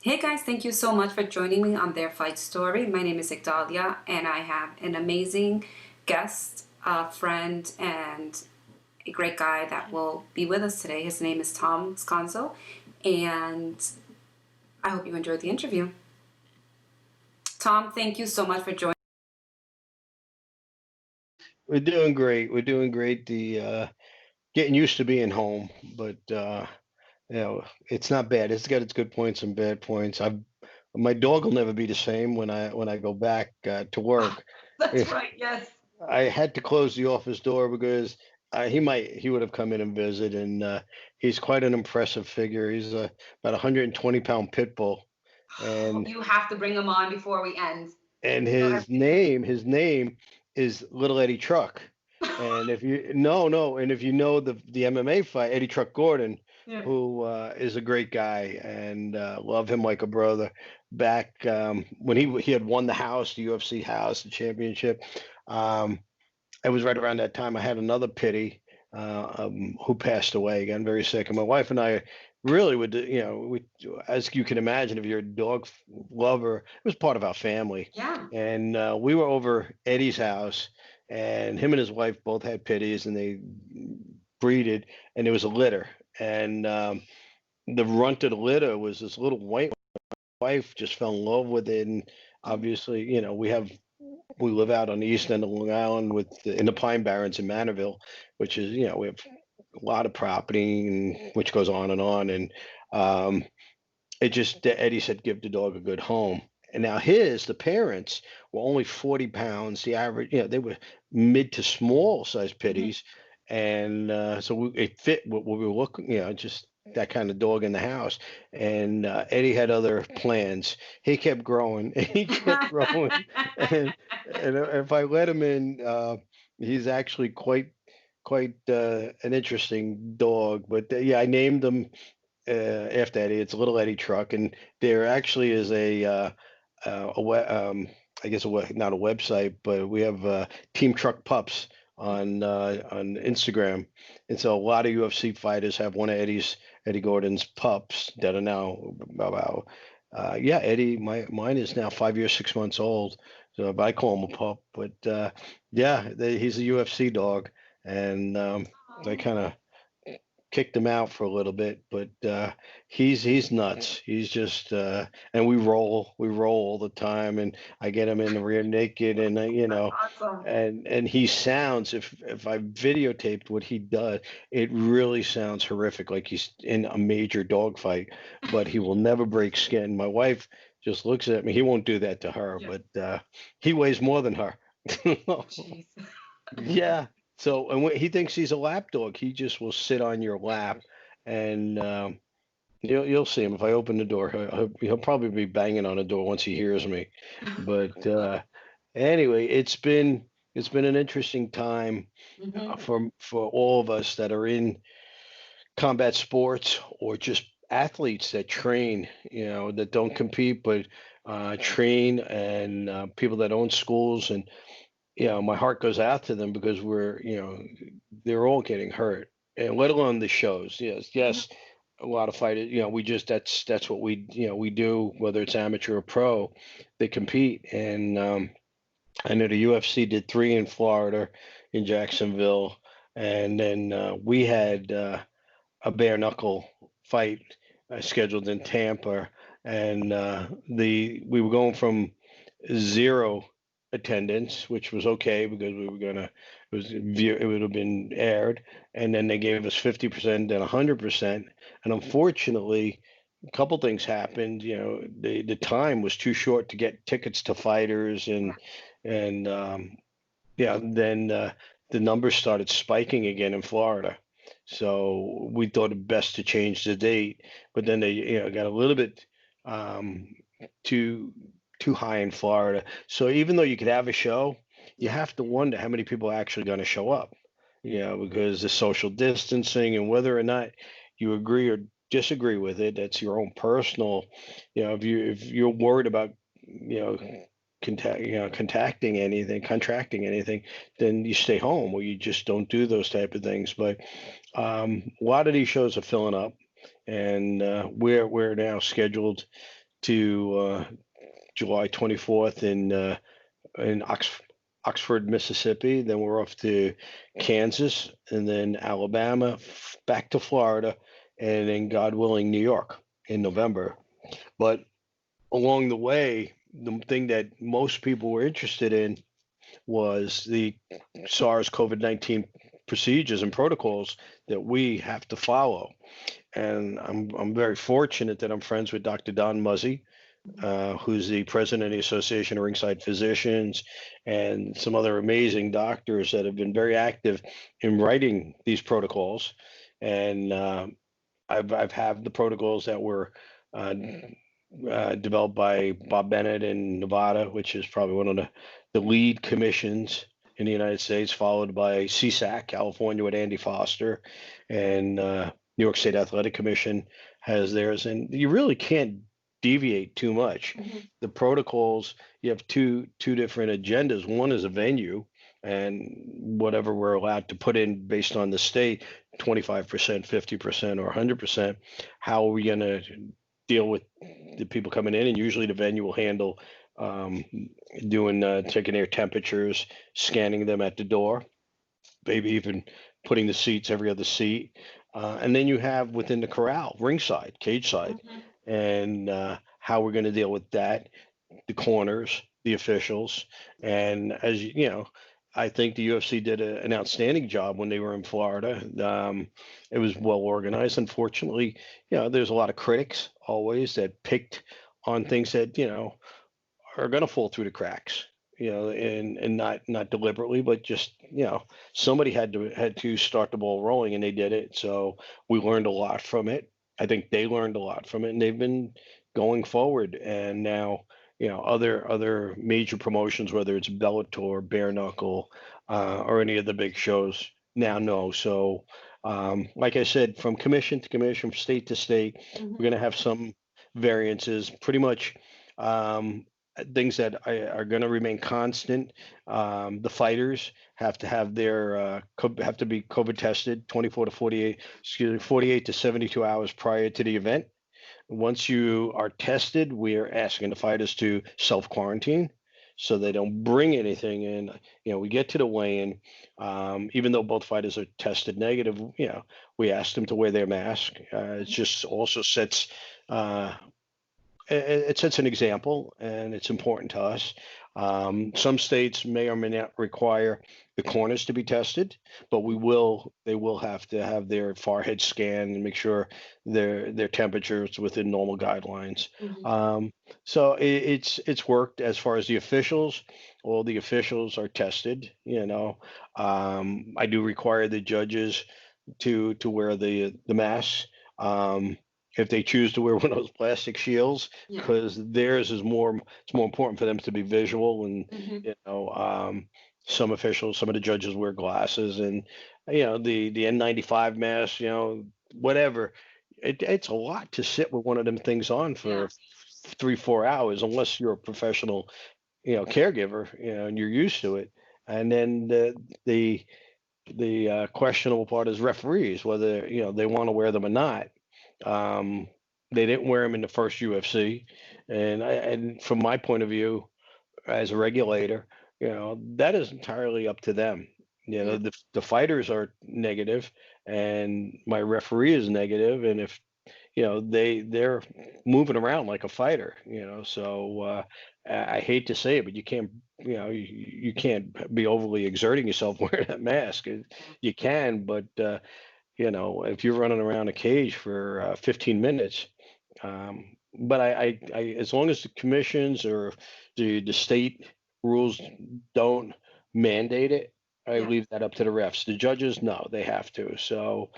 Hey guys, thank you so much for joining me on Their Fight Story. My name is Igdalia, and I have an amazing guest, a friend, and a great guy that will be with us today. His name is Tom Sconzo, and I hope you enjoyed the interview. Tom, thank you so much for joining. We're doing great. We're doing great. The getting used to being home, but it's not bad. It's got its good points and bad points. My dog will never be the same when I go back to work. That's right, yes. I had to close the office door because he would have come in and visit, and he's quite an impressive figure. He's about 120-pound pit bull, and You have to bring him on before we end. his name is Little Eddie Truck. And if you no, and if you know the MMA fight, Eddie Truck Gordon, Yeah. who is a great guy and love him like a brother. Back when he had won the house, the UFC house, the championship. Um, it was right around that time I had another pity who passed away again, very sick. And my wife and I really would, as you can imagine, if you're a dog lover, it was part of our family. Yeah. And we were over Eddie's house, and him and his wife both had pitties, and they breeded, and there was a litter. And the runt of the litter was this little white wife just fell in love with it. And obviously, we live out on the east end of Long Island in the Pine Barrens in Manorville, which is, we have a lot of property and which goes on and on. And um, Eddie said, give the dog a good home. And now the parents were only 40 pounds. The average, they were mid to small size pitties. And it fit what we were looking, just that kind of dog in the house. And Eddie had other plans. He kept growing and he kept growing. And, and if I let him in, he's actually quite an interesting dog. But yeah, I named him after Eddie. It's a Little Eddie Truck, and there actually is I guess not a website, but we have Team Truck Pups on Instagram, and so a lot of UFC fighters have one of Eddie Gordon's pups that are now about Eddie. Mine is now 5 years 6 months old, so but I call him a pup. But he's a UFC dog, and I kind of kicked him out for a little bit, but he's nuts. He's just and we roll all the time, and I get him in the rear naked, and Awesome. and he sounds if I videotaped what he does, it really sounds horrific, like he's in a major dog fight, but he will never break skin. My wife just looks at me. He won't do that to her, Yeah. but he weighs more than her. Jeez. Yeah. So, and when he thinks he's a lap dog, he just will sit on your lap, and you'll see him if I open the door. He'll probably be banging on the door once he hears me. But anyway, it's been an interesting time Mhm. for all of us that are in combat sports or just athletes that train, that don't compete but train, and people that own schools. And my heart goes out to them because they're all getting hurt, and let alone the shows. Yes, Mhm. yes, a lot of fighters. We just that's what we do, whether it's amateur or pro. They compete, and I know the UFC did three in Florida, in Jacksonville, and then we had a bare knuckle fight scheduled in Tampa, and we were going from zero attendance, which was okay because we were gonna it would have been aired, and then they gave us 50% and 100%, and unfortunately. A couple things happened. The time was too short to get tickets to fighters, and yeah, then the numbers started spiking again in Florida. So we thought it best to change the date, but then they, got a little bit um, too too high in Florida. So even though you could have a show, you Yeah. have to wonder how many people are actually going to show up. Because the social distancing and whether or not you agree or disagree with it, that's your own personal. If you're worried about, you know, contracting anything, then you stay home or you just don't do those type of things. But a lot of these shows are filling up, and we're now scheduled. to July 24th in Oxford, Mississippi. Then we're off to Kansas, and then Alabama, back to Florida, and then God willing, New York in November. But along the way, the thing that most people were interested in was the SARS COVID-19 procedures and protocols that we have to follow. And I'm very fortunate that I'm friends with Dr. Don Muzzi, who's the president of the Association of Ringside Physicians, and some other amazing doctors that have been very active in writing these protocols. And I've had the protocols that were developed by Bob Bennett in Nevada, which is probably one of the lead commissions in the United States, followed by CSAC, California, with Andy Foster, and New York State Athletic Commission has theirs. And you really can't deviate too much. The protocols, you have two different agendas. One is a venue, and whatever we're allowed to put in based on the state, 25%, 50%, or 100%. How are we going to deal with the people coming in? And usually the venue will handle taking their temperatures, scanning them at the door, maybe even putting the seats every other seat. And then you have within the corral, ringside, cage side, and how we're going to deal with that, the corners, the officials. And as you know, I think the UFC did an outstanding job when they were in Florida. It was well organized. Unfortunately, there's a lot of critics always that picked on things that, are going to fall through the cracks, and not deliberately, but just, somebody had to start the ball rolling, and they did it. So we learned a lot from it. I think they learned a lot from it, and they've been going forward. And now, other major promotions, whether it's Bellator, Bare Knuckle, or any of the big shows, now know. So, like I said, from commission to commission, from state to state, we're going to have some variances. Pretty much, things that are going to remain constant. The fighters have to have have to be COVID tested 24 to 48, 48 to 72 hours prior to the event. Once you are tested, we are asking the fighters to self-quarantine so they don't bring anything in. We get to the weigh-in, even though both fighters are tested negative, we ask them to wear their mask. It just also sets it sets an example, and it's important to us. Some states may or may not require the corners to be tested, but they will have to have their forehead scanned and make sure their temperature is within normal guidelines. So it's worked. As far as the officials, all the officials are tested. I do require the judges to wear the masks. If they choose to wear one of those plastic shields, because theirs is it's more important for them to be visual. And some officials, some of the judges wear glasses, and the N95 mask, whatever. It's a lot to sit with one of them things on for 3-4 hours, unless you're a professional caregiver, and you're used to it. And then the questionable part is referees, whether they want to wear them or not. They didn't wear them in the first UFC, and from my point of view, as a regulator, that is entirely up to them. The fighters are negative, and my referee is negative, and if they're moving around like a fighter, so I hate to say it, but you can't you can't be overly exerting yourself wearing that mask. You can, but if you're running around a cage for 15 minutes, but I as long as the commissions or the state rules don't mandate it, I leave that up to the refs. The judges, no, they have to. So,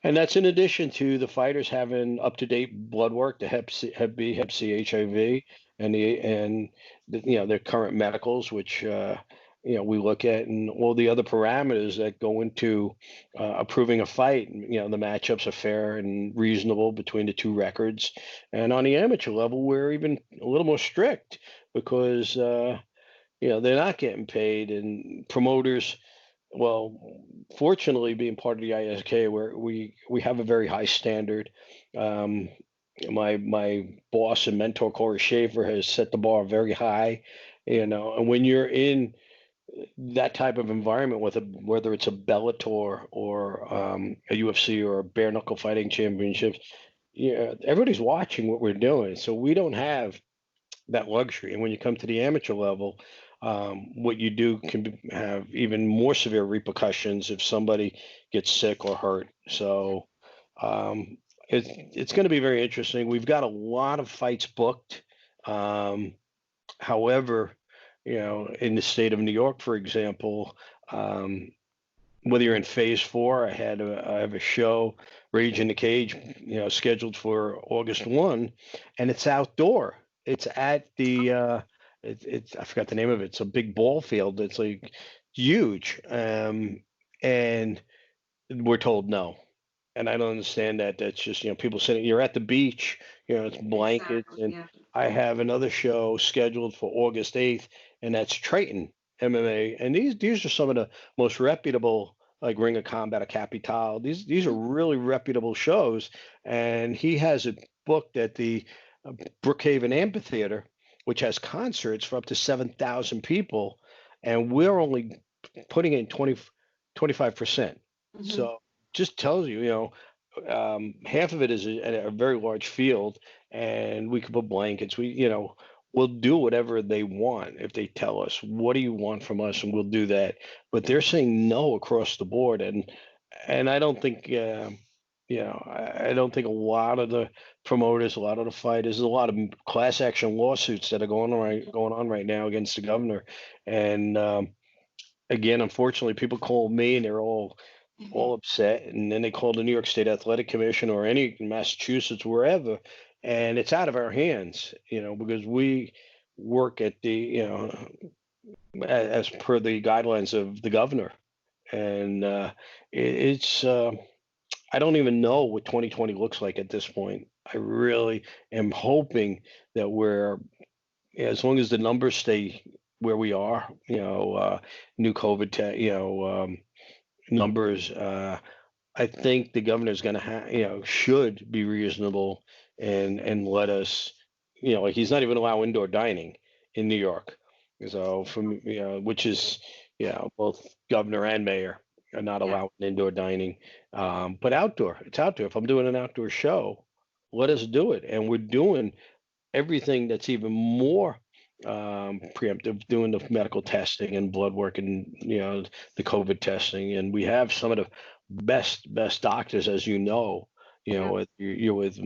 and that's in addition to the fighters having up-to-date blood work, the Hep B, Hep C, HIV, and their current medicals, which we look at, and all the other parameters that go into approving a fight. The matchups are fair and reasonable between the two records. And on the amateur level, we're even a little more strict because they're not getting paid, and promoters. Well, fortunately, being part of the ISKA, where we have a very high standard. my boss and mentor Corey Schaefer has set the bar very high, and when you're in that type of environment with whether it's a Bellator or a UFC or a bare knuckle fighting championships, yeah, everybody's watching what we're doing. So we don't have that luxury. And when you come to the amateur level, what you do can have even more severe repercussions if somebody gets sick or hurt. So um, it's going to be very interesting. We've got a lot of fights booked. Um, However, in the state of New York, for example, um, whether you're in phase four, I have a show, Rage in the Cage, scheduled for August 1, and it's outdoor. It's at it's I forgot the name of it. It's a big ball field. It's like huge, and we're told no. And I don't understand that. That's just, people sitting, you're at the beach, it's blankets. Exactly. And Yeah. I have another show scheduled for August 8th, and that's Triton MMA. And these are some of the most reputable, like Ring of Combat, a Capital. These are really reputable shows. And he has it booked at the uh, Brookhaven Amphitheater, which has concerts for up to 7,000 people. And we're only putting in 25%. Mm-hmm. So just tells you, half of it is a very large field, and we could put blankets. We'll do whatever they want if they tell us, what do you want from us, and we'll do that. But they're saying no across the board, and I don't think, I don't think a lot of the promoters, a lot of the fighters, there's a lot of class action lawsuits that are going on right now against the governor, and again, unfortunately, people call me and they're Mm-hmm. all upset, and then they call the New York State Athletic Commission or any Massachusetts, wherever, and it's out of our hands, because we work at the, as per the guidelines of the governor, and it's I don't even know what 2020 looks like at this point. I really am hoping that as long as the numbers stay where we are, new COVID, numbers. I think the governor's going to should be reasonable and let us, like he's not even allow indoor dining in New York. So which is, both governor and mayor are not Yeah. allowing indoor dining. But outdoor, it's outdoor. If I'm doing an outdoor show, let us do it. And we're doing everything that's even more preemptive, doing the medical testing and blood work and the COVID testing, and we have some of the best doctors, as you know. Yeah. You're with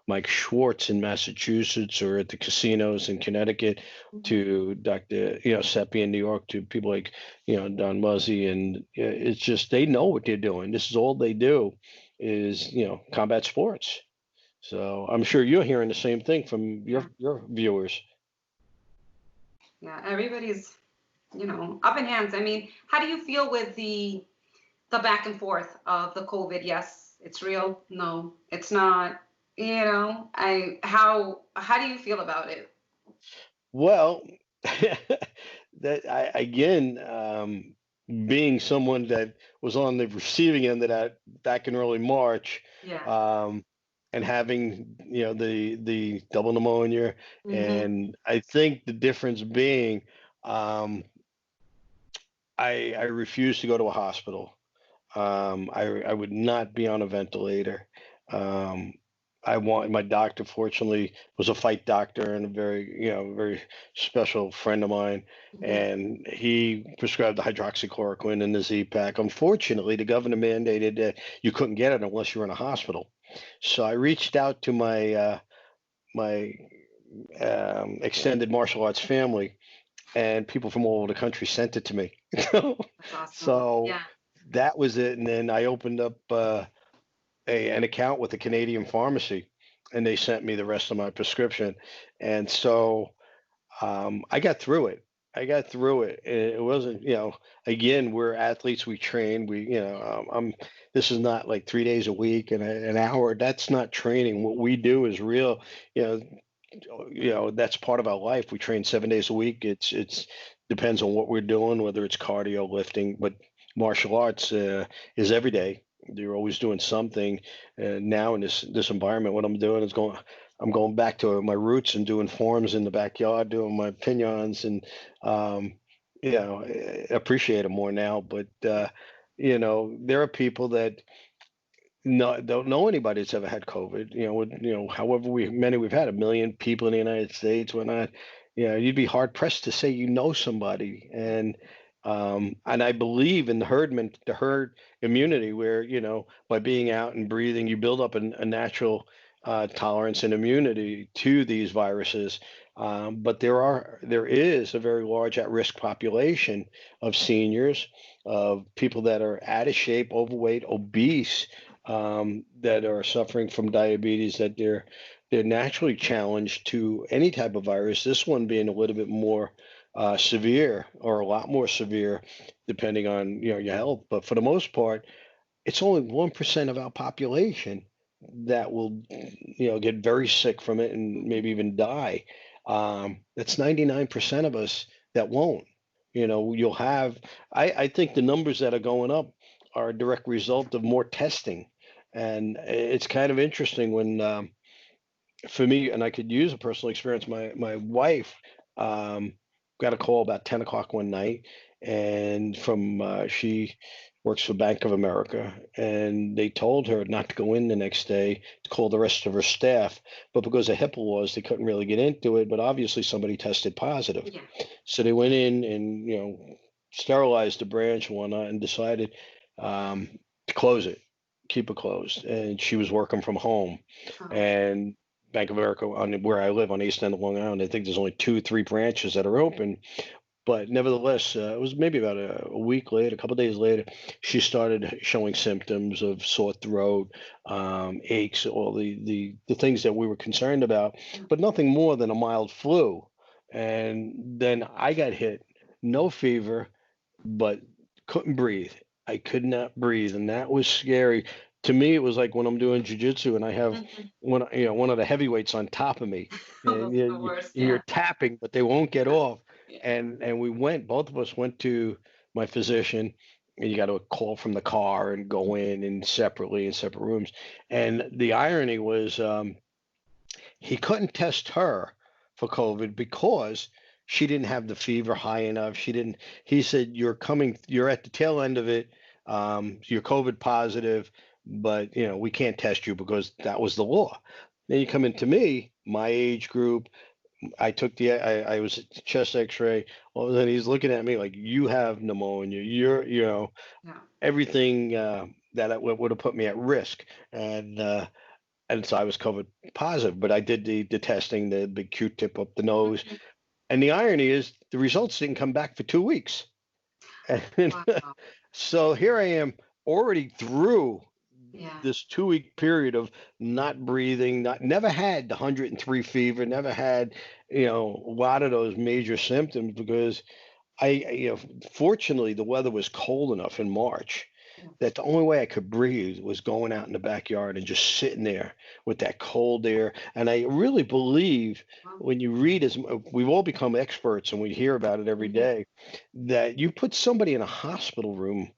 Mike Schwartz in Massachusetts, or at the casinos in Connecticut, Mm-hmm. to Dr. Seppi in New York, to people like Don Muzzi, and it's just they know what they're doing. This is all they do, is combat sports. So I'm sure you're hearing the same thing from Yeah. your viewers. Yeah. Everybody's, up in hands. I mean, how do you feel with the back and forth of the COVID? Yes, it's real. No, it's not. How do you feel about it? Well, that I again, being someone that was on the receiving end of that back in early March, Yeah. um, and having the double pneumonia, Mm-hmm. and I think the difference being, um, I refused to go to a hospital. I would not be on a ventilator. Um, my doctor, fortunately, was a fight doctor and a very special friend of mine, Mm-hmm. and he prescribed the hydroxychloroquine and the Z pack. Unfortunately, the governor mandated that you couldn't get it unless you were in a hospital. So I reached out to my extended martial arts family, and people from all over the country sent it to me. That's awesome. So Yeah. that was it. And then I opened up an account with a Canadian pharmacy, and they sent me the rest of my prescription. And so I got through it. I got through it. It wasn't, again, we're athletes. We train. This is not like 3 days a week and an hour. That's not training. What we do is real, you know, that's part of our life. We train 7 days a week. It's depends on what we're doing, whether it's cardio, lifting, but martial arts is every day. You're always doing something. And now in this environment, what I'm doing is I'm going back to my roots and doing forms in the backyard, doing my pignons, and um, appreciate them more now. But there are people that no, don't know anybody that's ever had COVID. However many we've had, 1 million people in the United States, whatnot. You'd be hard pressed to say you know somebody, and I believe in the herd immunity, where by being out and breathing, you build up a natural tolerance and immunity to these viruses. But there is a very large at-risk population of seniors, of people that are out of shape, overweight, obese, that are suffering from diabetes, that they're naturally challenged to any type of virus. This one being a little bit more severe, or a lot more severe, depending on your health. But for the most part, it's only 1% of our population that will get very sick from it and maybe even die. That's 99% of us that won't. You'll have. I think the numbers that are going up are a direct result of more testing, and it's kind of interesting when, for me, and I could use a personal experience. My wife got a call about 10 o'clock one night, and from she works for Bank of America, and they told her not to go in the next day to call the rest of her staff, but because of HIPAA laws, they couldn't really get into it. But obviously, somebody tested positive, Yeah. so they went in and sterilized the branch and whatnot, and decided um, to close it, keep it closed. And she was working from home, Oh, and Bank of America, on where I live on East End of Long Island, I think there's only 2, 3 branches that are open. But nevertheless, it was maybe about a week later, a couple days later, she started showing symptoms of sore throat, aches, all the things that we were concerned about, mm, but nothing more than a mild flu. And then I got hit, no fever, but couldn't breathe. I could not breathe, and that was scary. To me, it was like when I'm doing jujitsu and I have mhm. one of the heavyweights on top of me, and That's the worst. you're Yeah. tapping, but they won't get Yeah. off. Yeah. And both of us went to my physician, and you got to call from the car and go in and separately in separate rooms. And the irony was, he couldn't test her for COVID because she didn't have the fever high enough. She didn't. He said, you're at the tail end of it. You're COVID positive, but we can't test you because that was the law. Then you come into me, my age group. I was at the chest X-ray. All of a sudden, he's looking at me like, you have pneumonia. You're, Yeah. everything that would have put me at risk. And so I was COVID positive, but I did the testing, the big Q-tip up the nose. Mhm. And the irony is the results didn't come back for 2 weeks. And Wow. so here I am, already through Yeah. this 2 week period of not breathing, never had the 103 fever, never had, a lot of those major symptoms, because fortunately, the weather was cold enough in March Yeah. that the only way I could breathe was going out in the backyard and just sitting there with that cold air. And I really believe, Wow. when you read, we've all become experts and we hear about it every Mhm. day, that you put somebody in a hospital room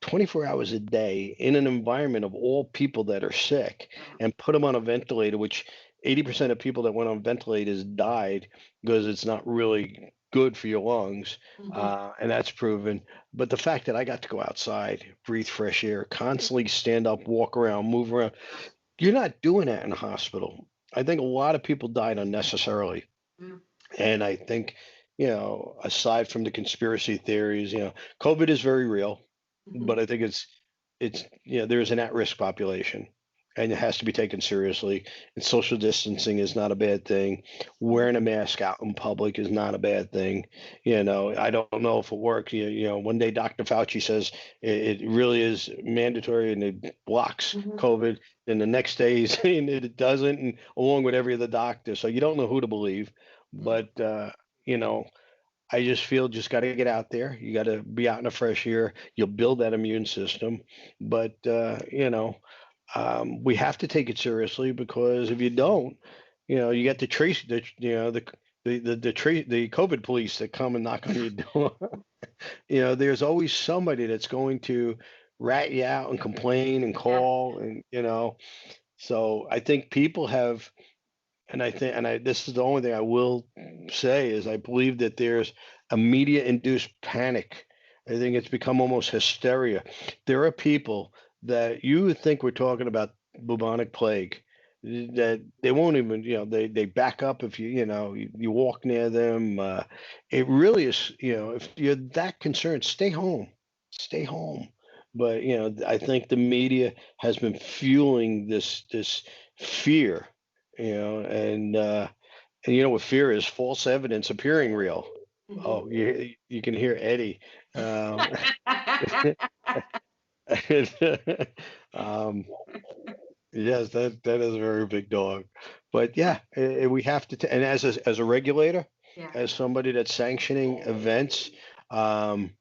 24 hours a day in an environment of all people that are sick, Yeah. and put them on a ventilator, which 80% of people that went on ventilators died because it's not really good for your lungs. Mhm. And that's proven. But the fact that I got to go outside, breathe fresh air, constantly stand up, walk around, move around, Yeah. you're not doing that in a hospital. I think a lot of people died unnecessarily. Yeah. And I think, aside from the conspiracy theories, COVID is very real, Mhm. but I think there's an at-risk population, and it has to be taken seriously. And social distancing is not a bad thing. Mhm. Wearing a mask out in public is not a bad thing. I don't know if it works. One day Dr. Fauci says it really is mandatory and it blocks Mhm. COVID. And the next day he's saying that it doesn't, and along with every other doctor. So you don't know who to believe. Yeah. But you know, I just feel, just got to get out there. You got to be out in the fresh air. You'll build that immune system. But we have to take it seriously, because if you don't, you get the trace, the COVID police that come and knock on your door. There's always somebody that's going to rat you out and complain and Yeah. call and so I think people have. And I think, and I, this is the only thing I will say is I believe that there's a media-induced panic. I think it's become almost hysteria. There are people that you would think we're talking about bubonic plague that they won't even, they back up if you walk near them. It really is, if you're that concerned, stay home. But I think the media has been fueling this fear, and you know what fear is? False evidence appearing real. Hmm. Oh, you can hear Eddie. Um, um, yes, that is a very big dog. But yeah, we have to. And as a regulator, Yeah. as somebody that's sanctioning events, um,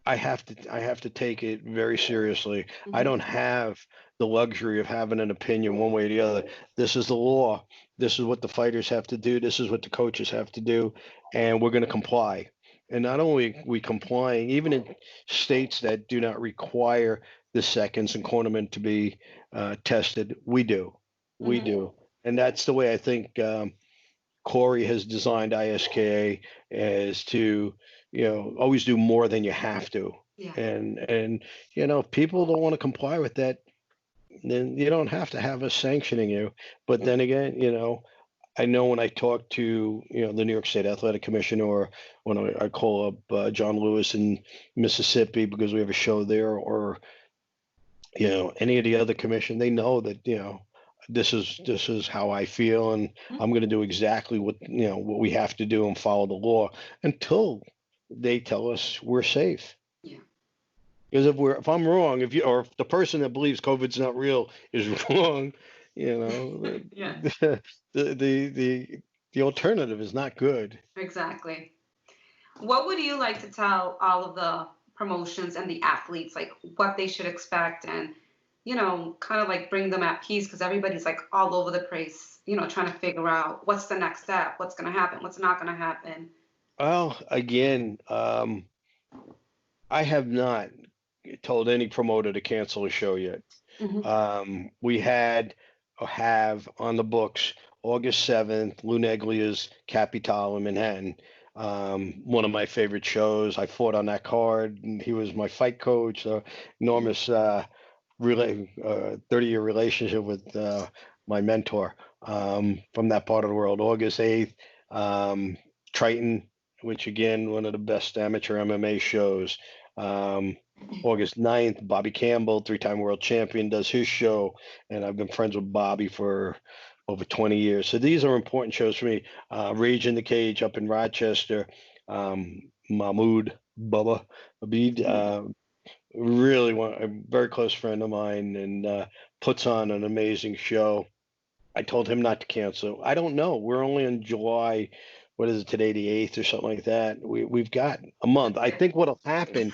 I have to take it very seriously. I Hmm. don't have the luxury of having an opinion one way or the other. This is the law. This is what the fighters have to do. This is what the coaches have to do, and we're going to comply. And not only we complying, even in states that do not require the seconds and cornermen to be tested, we do. We Hmm. do. And that's the way I think Corey has designed ISKA as to, always do more than you have to. Yeah. And if people don't want to comply with that, then you don't have to have us sanctioning you. But then again, I know when I talk to, the New York State Athletic Commission, or when I call up John Lewis in Mississippi because we have a show there, or any of the other commission, they know that this is how I feel, and I'm going to do exactly what we have to do and follow the law until they tell us we're safe. Yeah. Because if I'm wrong, if the person that believes COVID's not real is wrong, Yeah. the the alternative is not good. Exactly. What would you like to tell all of the promotions and the athletes, like what they should expect and, kind of like bring them at peace because everybody's like all over the place, trying to figure out what's the next step, what's going to happen, what's not going to happen. Well, again, I have not told any promoter to cancel a show yet. Hmm. We had or have on the books August 7th, Lou Neglia's Capital in Manhattan. One of my favorite shows. I fought on that card, and he was my fight coach. Enormous 30-year relationship with my mentor from that part of the world. August 8th, Triton, which again, one of the best amateur MMA shows. Um, August 9th, Bobby Campbell, three-time world champion, does his show, and I've been friends with Bobby for over 20 years. So these are important shows for me. Rage in the Cage up in Rochester, Mahmoud Bubba Abid, really a very close friend of mine, and puts on an amazing show. I told him not to cancel. I don't know. We're only in July. What is it today, the 8th or something like that? We've got a month. I think what'll happen,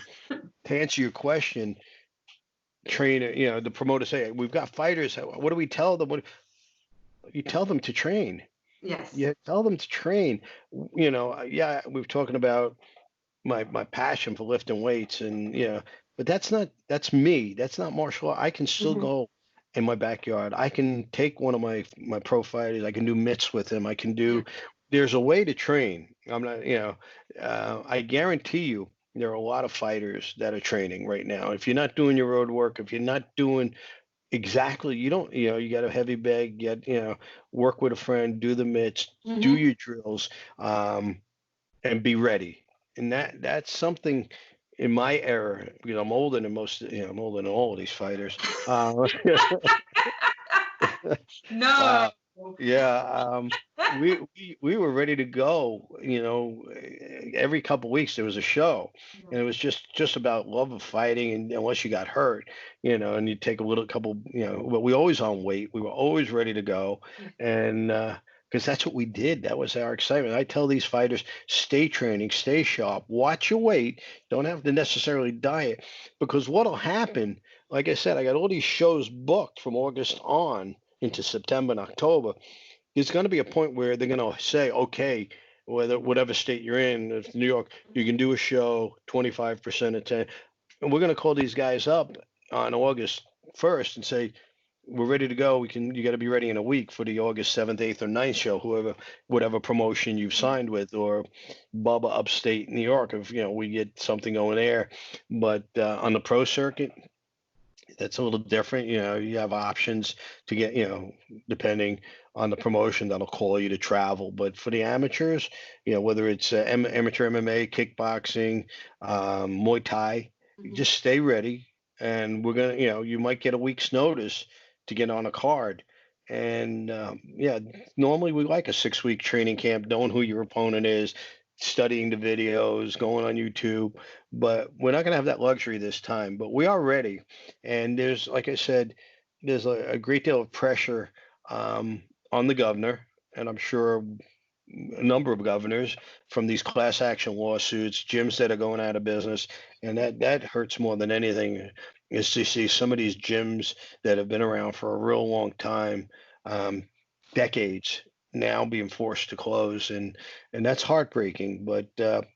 to answer your question, trainer, the promoter say, we've got fighters. What do we tell them? You tell them to train. Yes. You tell them to train. Yeah, we've talking about my passion for lifting weights, and but that's me. That's not martial art. I can still Hmm. go in my backyard. I can take one of my pro fighters. I can do mitts with him. I can Yeah. do. There's a way to train. I'm not. I guarantee you there are a lot of fighters that are training right now. If you're not doing your road work, if you're not doing exactly, you don't. You got a heavy bag. Get work with a friend. Do the mitts. Do Hmm. your drills. And be ready. And that's something in my era, because I'm older than I'm older than all of these fighters. No. uh, yeah, we were ready to go. Every couple weeks there was a show, and it was just about love of fighting. And unless you got hurt, and you take a little couple, but we always on weight. We were always ready to go, Yeah. and because that's what we did. That was our excitement. I tell these fighters, stay training, stay sharp, watch your weight. Don't have to necessarily diet, because what'll happen, like I said, I got all these shows booked from August on into September and October. There's going to be a point where they're going to say, okay, whatever state you're in, if New York, you can do a show 25% of 10. and we're going to call these guys up on August 1st and say, we're ready to go. You got to be ready in a week for the August 7th, 8th, or 9th show, whatever promotion you've signed with, or Bubba upstate New York, if, we get something going there. But on the pro circuit, that's a little different. You have options to get, depending on the promotion that'll call you to travel. But for the amateurs, whether it's amateur MMA, kickboxing, Muay Thai, just stay ready. And we're going to, you might get a week's notice to get on a card. And yeah, normally we like a 6-week training camp, knowing who your opponent is, studying the videos, going on YouTube. But we're not going to have that luxury this time. But we are ready. And there's, like I said, there's a great deal of pressure on the governor, and I'm sure a number of governors, from these class action lawsuits, gyms that are going out of business, and that hurts more than anything, is to see some of these gyms that have been around for a real long time, um, decades, now being forced to close, and that's heartbreaking. But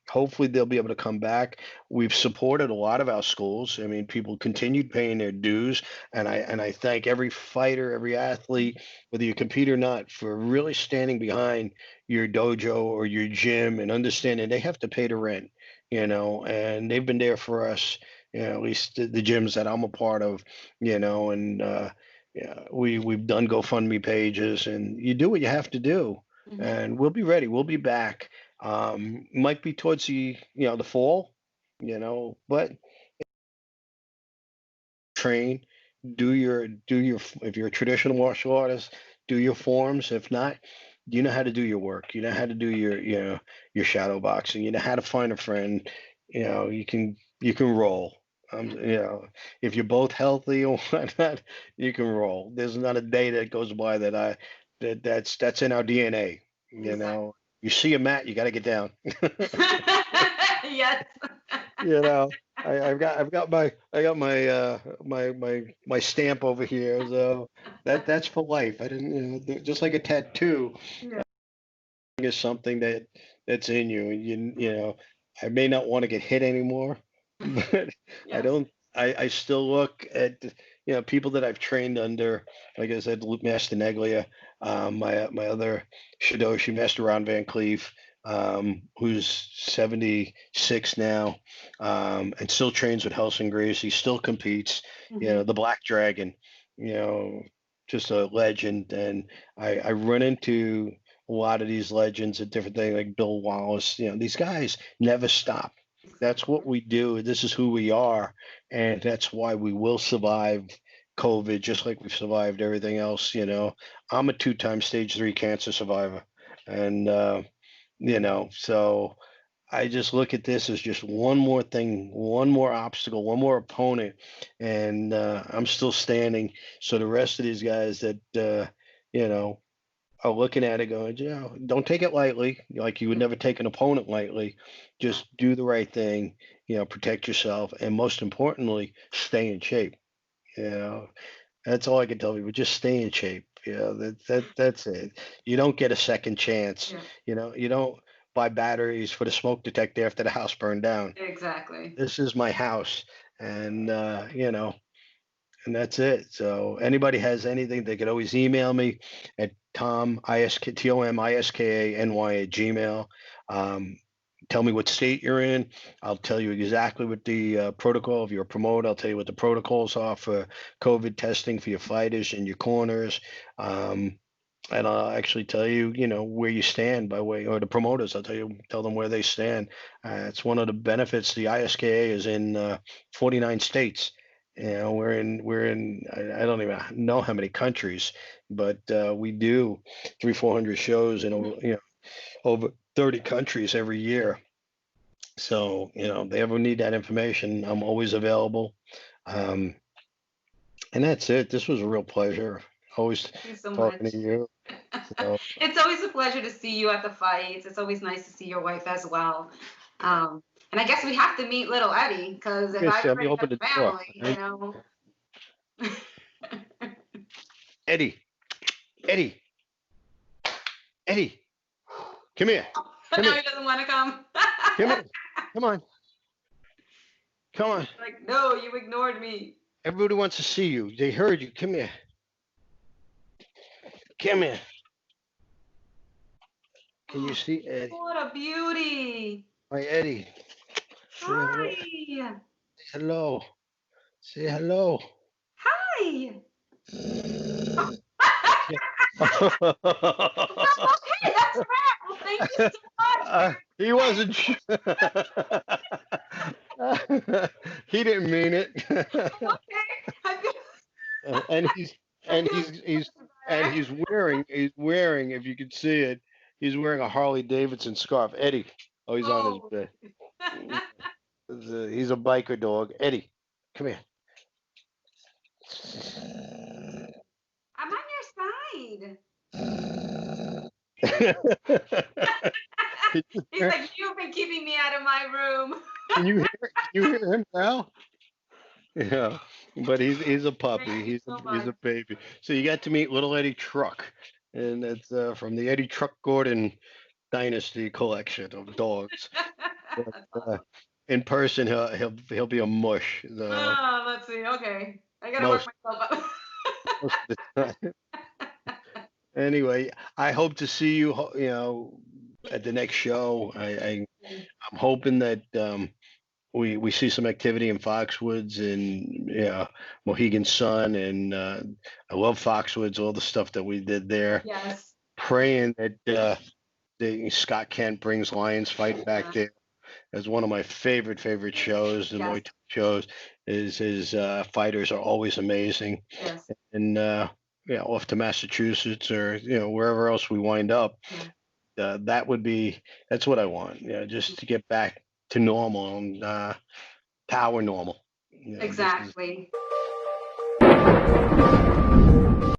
hopefully they'll be able to come back. We've supported a lot of our schools. I mean, people continued paying their dues, and I thank every fighter, every athlete, whether you compete or not, for really standing behind your dojo or your gym and understanding they have to pay the rent, and they've been there for us, at least the gyms that I'm a part of, and yeah, we've done GoFundMe pages, and you do what you have to do, and we'll be ready. We'll be back. Might be towards the fall, but train, do your if you're a traditional martial artist, do your forms. If not, you know how to do your work. You know how to do your shadow boxing. You know how to find a friend. You can roll. If you're both healthy or whatnot, you can roll. There's not a day that goes by that's in our DNA. Exactly. You see a mat, you got to get down. Yes. you know I got my stamp over here, so that's for life. I didn't, just like a tattoo Yeah. is something that's in you, and I may not want to get hit anymore, but I Yes. don't. I still look at people that I've trained under, like I said, Master Neglia, my other Shidoshi, Master Ron Van Cleef, who's 76 now, and still trains with Helsing Gracie, still competes. The Black Dragon, you know, just a legend. And I run into a lot of these legends at different things, like Bill Wallace. These guys never stop. That's what we do. This is who we are, and that's why we will survive COVID, just like we've survived everything else. I'm a two-time stage 3 cancer survivor, and so I just look at this as just one more thing, one more obstacle, one more opponent, and I'm still standing. So the rest of these guys that you know are looking at it, going, don't take it lightly. Like you would never take an opponent lightly. Just do the right thing. Protect yourself, and most importantly, stay in shape. You know, that's all I can tell people. Just stay in shape. That's it. You don't get a second chance. Yeah. You don't buy batteries for the smoke detector after the house burned down. Exactly. This is my house, and and that's it. So anybody has anything, they could always email me at TOMISKANY@gmail. Tell me what state you're in. I'll tell you exactly what the protocol. If you're a promoter, I'll tell you what the protocols are for COVID testing for your fighters and your corners. And I'll actually tell you, where you stand by way, or the promoters. Tell them where they stand. It's one of the benefits. The ISKA is in 49 states. We're in. I don't even know how many countries, but we do 300-400 shows in over 30 countries every year. So they ever need that information, I'm always available. Um, and that's it. This was a real pleasure. Always Thank you so talking much. to you. So It's always a pleasure to see you at the fights. It's always nice to see your wife as well. And I guess we have to meet little Eddie, because like if I I said, we bring open the the door. family, Right? Eddie, Eddie, Eddie, come here. But Come now here. he doesn't want to come. Come here. Come on. Come on. Like, no, you ignored me. Everybody wants to see you. They heard you. Come here. Come here. Can you see Eddie? What a beauty. Hi, Eddie. Say hello. Hi. Say hello. Say hello. Hi. Okay, that's a wrap. Well, thank you so much. He wasn't. He didn't mean it. Okay. I feel, and he's I and feel he's and he's wearing, if you could see it, he's wearing a Harley Davidson scarf. Eddie. Oh, he's on his oh. bed. He's a biker dog. Eddie, come here. I'm on your side. He's like, you've been keeping me out of my room. Can you hear him now? Yeah, but he's a puppy. Thank you He's so he's much. a baby. So you got to meet little Eddie Truck, and it's from the Eddie Truck Gordon Dynasty collection of dogs. But, That's awesome. in person, he'll be a mush. Let's see. Okay. I gotta work Most, myself up. most of the time. Anyway, I hope to see you. At the next show. I'm hoping that we see some activity in Foxwoods and Mohegan Sun, and I love Foxwoods, all the stuff that we did there. Yes. Praying that Scott Kent brings Lions Fight back there as one of my favorite shows. The Muay Thai shows is his fighters are always amazing. Yes. And off to Massachusetts or wherever else we wind up. That's what I want. Just to get back to normal and power normal. Exactly.